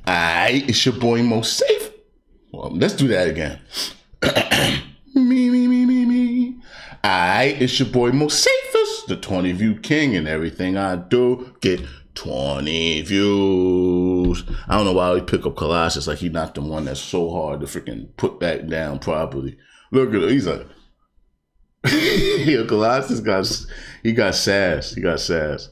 Alright, it's your boy Moseefus. Well, let's do that again. Me. Alright, it's your boy Moseefus, the 20 view king, and everything I do get 20 views. I don't know why he pick up Colossus like he knocked the one that's so hard to freaking put back down properly. Look at him, he's like, yeah, Colossus got sass. He got sass.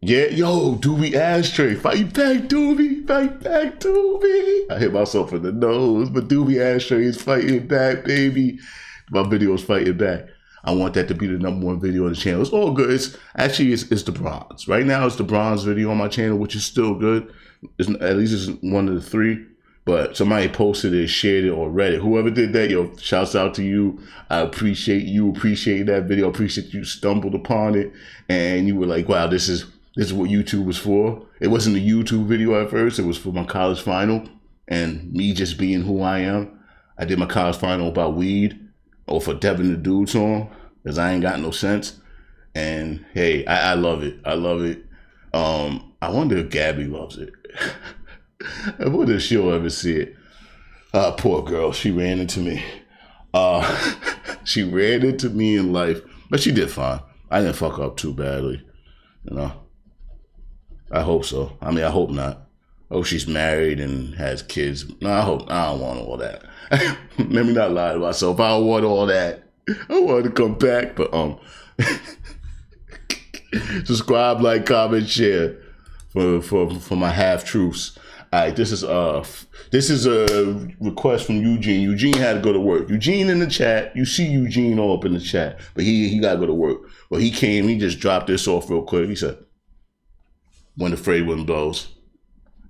Yeah, yo, Doobie Ashtray, fight back, Doobie, fight back, Doobie. I hit myself in the nose, but Doobie Ashtray is fighting back, baby. My video's fighting back. I want that to be the #1 video on the channel. It's all good. It's the bronze. Right now, it's the bronze video on my channel, which is still good. At least it's one of the 3. But somebody posted it, shared it, or read it. Whoever did that, yo, shouts out to you. I appreciate you appreciating that video. I appreciate you stumbled upon it, and you were like, wow, this is what YouTube was for. It wasn't a YouTube video at first. It was for my college final, and me just being who I am. I did my college final about weed, or for Devin the Dude song, because I ain't got no sense. And hey, I love it. I love it. I wonder if Gabby loves it. I wonder if she'll ever see it. Poor girl, she ran into me. She ran into me in life, but she did fine. I didn't fuck up too badly, you know. I hope so. I mean, I hope not. Oh, she's married and has kids. No, I don't want all that. Let me not lie to myself. I don't want all that. I want to come back, but subscribe, like, comment, share for my half truths. All right, this is a request from Eugene. Eugene had to go to work. Eugene in the chat. You see Eugene all up in the chat, but he got to go to work. But he came. He just dropped this off real quick. He said, "When the frayed wind blows,"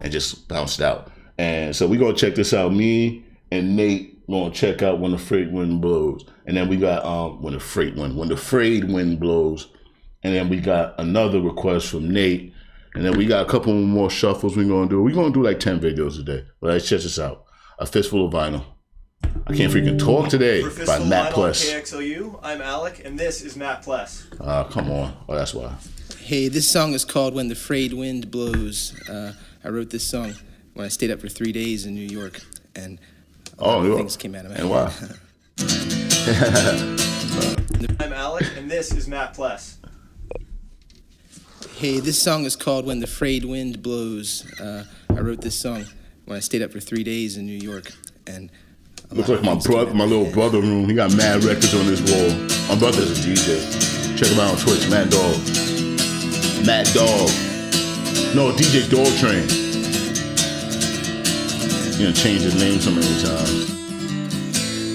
and just bounced out. And so we're gonna check this out. Me and Nate gonna check out "When the Frayed Wind Blows," and then we got when the frayed wind blows, and then we got another request from Nate. And then we got a couple more shuffles we're going to do. We're going to do like 10 videos a day. But let's check this out. A Fistful of Vinyl. I can't freaking talk today by Matt Pless. KXLU, I'm Alec, and this is Matt Pless. Come on. Oh, that's why. Hey, this song is called When the Frayed Wind Blows. I wrote this song when I stayed up for 3 days in New York. And things came out of my head. And why? I'm Alec, and this is Matt Pless. Hey, this song is called When the Frayed Wind Blows. I wrote this song when I stayed up for 3 days in New York. And looks like my little brother room. He got mad records on his wall. My brother's a DJ. Check him out on Twitch, Mad Dog. Mad Dog. No, DJ Dog Train. He's gonna change his name so many times.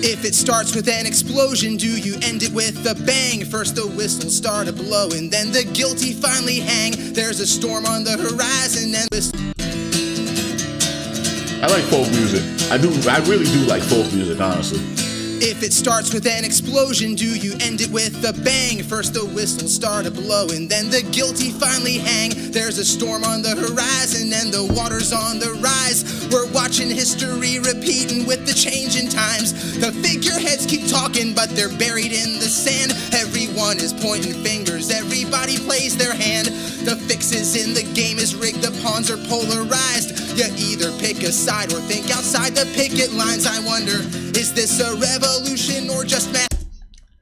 If it starts with an explosion, do you end it with a bang? First the whistles start a blow, and then the guilty finally hang. There's a storm on the horizon, and this. I like folk music. I really do like folk music, honestly. If it starts with an explosion, do you end it with a bang? First the whistles start a blow, and then the guilty finally hang. There's a storm on the horizon, and the water's on the rise. We're watching history repeating with the change in times. The figureheads keep talking, but they're buried in the sand. Everyone is pointing fingers, everybody plays their hand. The fixes in the game is rigged, the pawns are polarized. You either pick a side or think outside the picket lines. I wonder, is this a revolution or just mass?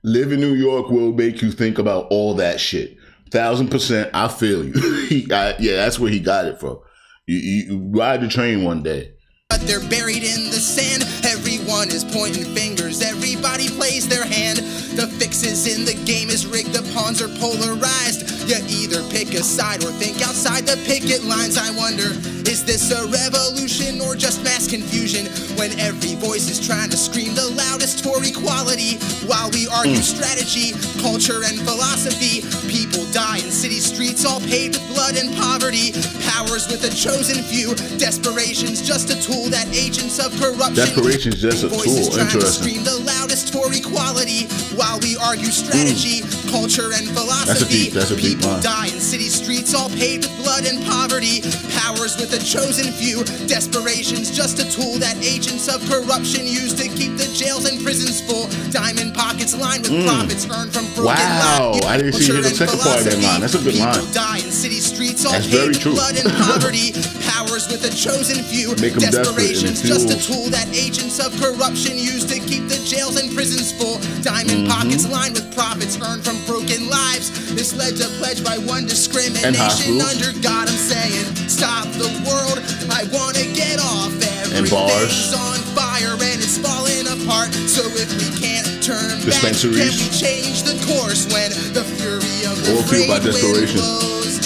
Live in New York will make you think about all that shit. 1000%, I feel you. Yeah, that's where he got it from. You ride the train one day. But they're buried in the sand. Everyone is pointing fingers, everybody plays their hand. The fixes in the game is rigged, the pawns are polarized. You either pick a side or think outside the picket lines. I wonder, is this a revolution or just mass confusion? When every voice is trying to scream the loudest for equality, while we argue strategy, culture, and philosophy. People die in city streets, all paved with blood and poverty. Powers with a chosen few, desperation's just a tool that agents of corruption. Desperation's just a tool. Interesting. Scream the loudest for equality, while we argue strategy, culture, and philosophy. That's a deep People die in city streets, all paved with blood and poverty. Powers with a chosen few, desperation's just a tool that agents of corruption use to keep the jails and prisons full. Diamond pockets lined with profits earned from broken lives. Wow, I didn't see the second part of that line. That's a good line. People die in city streets, it's all That's very hate, true. blood, and poverty. Powers with a chosen few. Make 'em desperate, and Desperation's it just a fuels. tool that agents of corruption use to keep the jails and prisons full. Diamond pockets lined with profits earned from broken lives. This led to pledge by one discrimination hospitals. under God. I'm saying, stop the world. I wanna get off. And bars. Everything's on fire and it's falling apart. So if we can't turn back, can Dispensaries. we change the course when the fury of the Or people by frayed wind desperation. blows?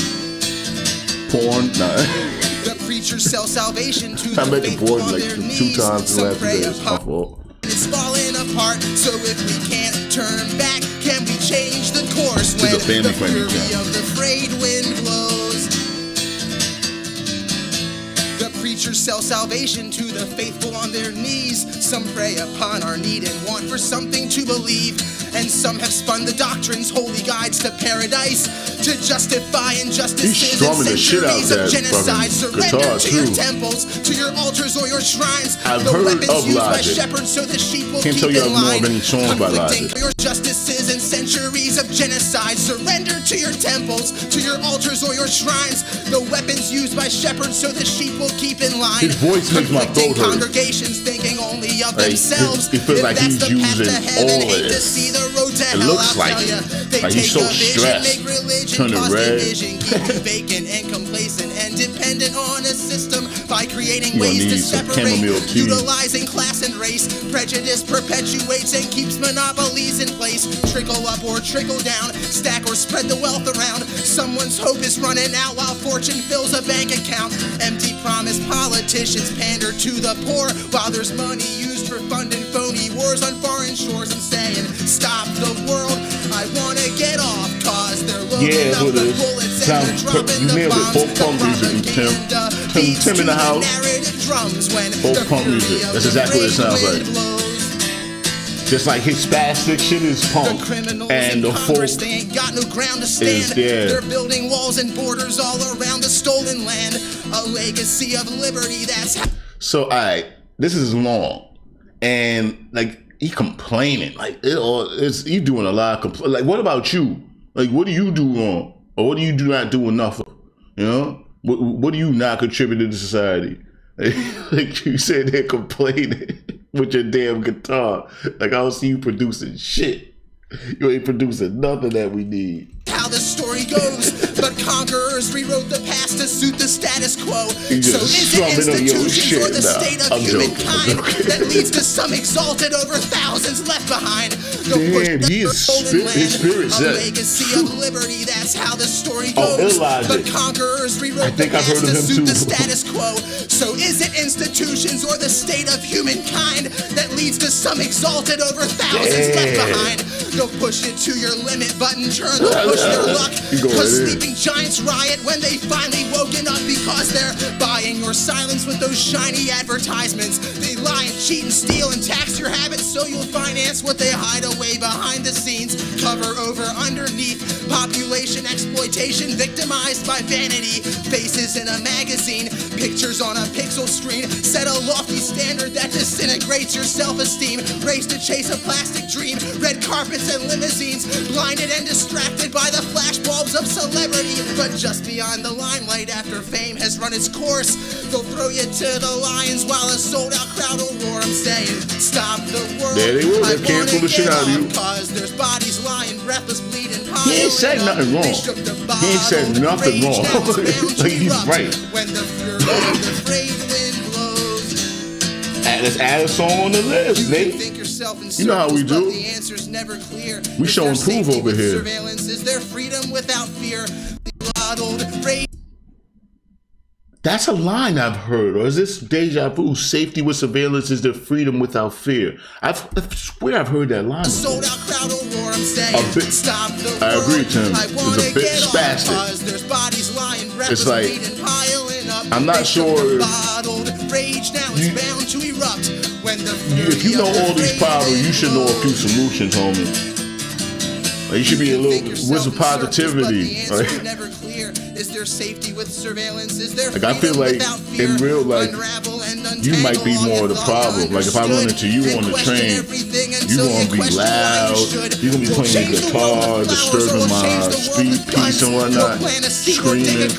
Porn, nah. The preachers sell salvation to I the met the faithful boys on like their 2 knees. times in the Some last 2 pray days. It's my upon fault. it's falling apart. So if we can't turn back, can we change the course when a family the friendly fury channel. of the frayed wind blows? The preachers sell salvation to the faithful on their knees. Some prey upon our need and want for something to believe. And some have spun the doctrines, holy guides to paradise, to justify injustices He's and strumming the shit out centuries of that genocide. fucking Surrender guitar, to your too. temples, to your altars or your shrines. I've the heard weapons of used by Logic. shepherds so the sheep will Can't keep tell you in I know line. of any songs by Conflicting Logic. for your justices and centuries of genocide. Surrender to your temples, to your altars or your shrines. The weapons used by shepherds so the sheep will keep in line. His voice makes my Conflicting throat hurt. congregations thinking only of Like, themselves. it feels If like that's he's the path to using heaven, all hate of to this. see the road to It hell, looks I'll like tell it. ya. They Like he's take so a vision, stressed. make religion Turning cause red. division, keep you vacant and complacent and dependent on a system by creating You gonna ways to need some separate, chamomile tea. utilizing class and race. Prejudice perpetuates and keeps monopolies in place. Trickle up or trickle down, stack or spread the wealth around. Someone's hope is running out while fortune fills a bank account. Empty promise politicians pander to the poor while there's money used for funding phony wars on foreign shores. I'm saying, stop the world. I wanna get off, cause they're loading Yeah, up it the is. bullets Sounds and they're dropping you the nailed it. bombs. Folk punk music, Tim. Tim in the house. Folk punk music. That's exactly what it sounds like. Just like his spastic shit is punk, The criminals and in the Congress, folk they ain't got no ground to is stand. there. They're building walls and borders all around the stolen land. A legacy of liberty that's So, alright, this is long, and like he complaining, like it's you doing a lot of like. What about you? Like, what do you do wrong, or what do you do not do enough of? You know, what do you not contribute to society? Like you said, they're complaining with your damn guitar. Like I don't see you producing shit. You ain't producing nothing that we need. how the story goes. But conquerors rewrote the past to suit the status quo. You So just is it strumming on your institutions or shit. the Nah, state of I'm joking. humankind that leads to some exalted over thousands left behind? Damn, he is his spirit's a that. legacy of liberty, that's how the story Oh, goes. Illogic. But conquerors I rewrote the think I've past heard of to him suit too. the status quo. So is it institutions or the state of humankind that leads to some exalted over thousands left Damn. behind? They'll push it to your limit button, turn, they'll push their luck. You go Cause right in. sleeping giants riot when they finally woken up because they're buying your silence with those shiny advertisements. They lie and cheat and steal and tax your habits so you'll finance what they hide away behind the scenes. Cover over underneath population exploitation, victimized by vanity. Faces in a magazine, pictures on a pixel screen. Set a lofty standard that disintegrates your self-esteem. Race to chase a plastic dream, red carpets and limousines. Blinded and distracted by the flashbulbs of celebrity. But just beyond the limelight after fame has run its course, they'll throw you to the lions while a sold-out crowd will roar. I'm saying, stop the world. There they will. I They cancel wanna the shit get out of you. off, cause there's bodies lying, breathless, bleeding. He ain't said nothing wrong. He ain't said nothing wrong. Like he's right. When the fury of the frayed wind blows. Let's add a song on the list, You Nate. think yourself in You know how we circles, do. but the answer's never clear. We Is showing there proof safety over with here. Surveillance is there freedom without fear. The bottled rage. That's a line I've heard, or is this deja vu? Safety with surveillance is the freedom without fear. I swear I've heard that line. Sold out crowd will roar. I'm saying, A bit- stop the I world. agree, Tim. I It's wanna a bit get off, spastic. 'cause there's bodies lying, breathless, It's like, bleeding, piling up. I'm not They took sure the if- bottled rage now it's You- bound to erupt when the If you fury know of the all these frayed problems, you wind should know a few blows. solutions, homie. Like, you should be a You little think yourself where's the in circles, positivity? but the answer's Like, never clear. Is there safety with surveillance? Is there Like, I feel freedom like without fear? in real life, Unravel and you might be untangle all more you the thought problem. Like if I run understood into you and on the question train, everything you You're going to be loud. You're going to be playing your guitar, disturbing my peace and whatnot, screaming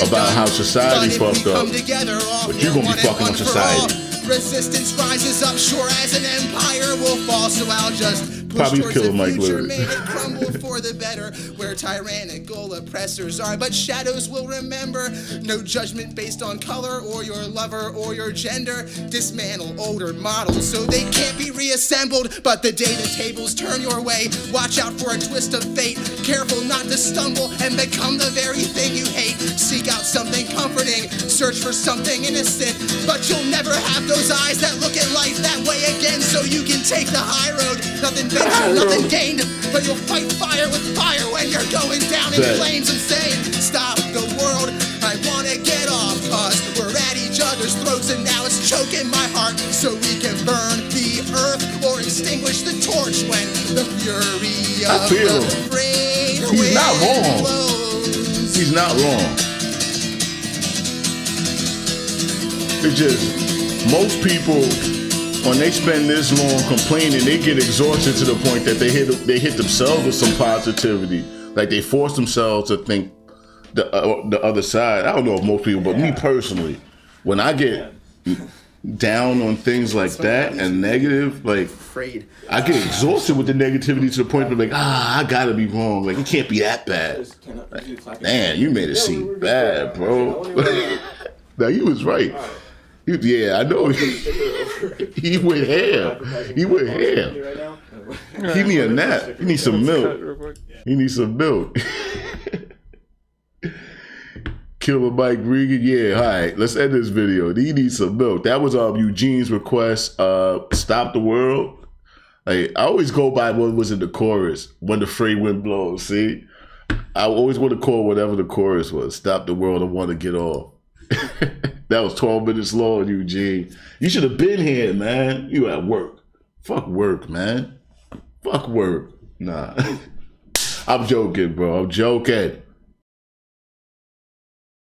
about how society fucked up. But you're going to be fucking up society. Resistance rises up, sure as an empire will fall. So I'll just push probably towards kill the Mike future, Lyric. made it crumble for the better, where tyrannical oppressors are, but shadows will remember. No judgment based on color or your lover or your gender. Dismantle older models so they can't be reassembled. But the day the tables turn your way, watch out for a twist of fate. Careful not to stumble and become the very thing you hate. Seek out something comforting, search for something innocent, but you'll never have those eyes that look at life that way again. So you can take the high road, nothing ventured, nothing gained, but you'll fight fire with fire when you're going down in flames and saying, stop the world, I wanna get off, cause we're at each other's throats and now it's choking my heart. So we can burn the earth or extinguish the torch when the fury of the frayed He's not wrong. blows. He's not wrong. It's just, most people, when they spend this long complaining, they get exhausted to the point that they hit themselves with some positivity. Like they force themselves to think the other side. I don't know if most people, but me personally, when I get down on things like that and negative, like I get exhausted with the negativity to the point where like, I gotta be wrong. Like it can't be that bad. Like, man, you made it seem bad, bro. Now you was right. Yeah, I know. He went ham. He went ham. He need a nap. He needs some milk. He needs some milk. Killer Mike Regan. Yeah, all right. Let's end this video. He needs some milk. That was Eugene's request. Stop the world. Like, I always go by what was in the chorus. When the frayed wind blows. See, I always want to call whatever the chorus was. Stop the world. I want to get off. That was 12 minutes long, Eugene. You should have been here, man. You at work. Fuck work, man. Fuck work. Nah. I'm joking, bro. I'm joking.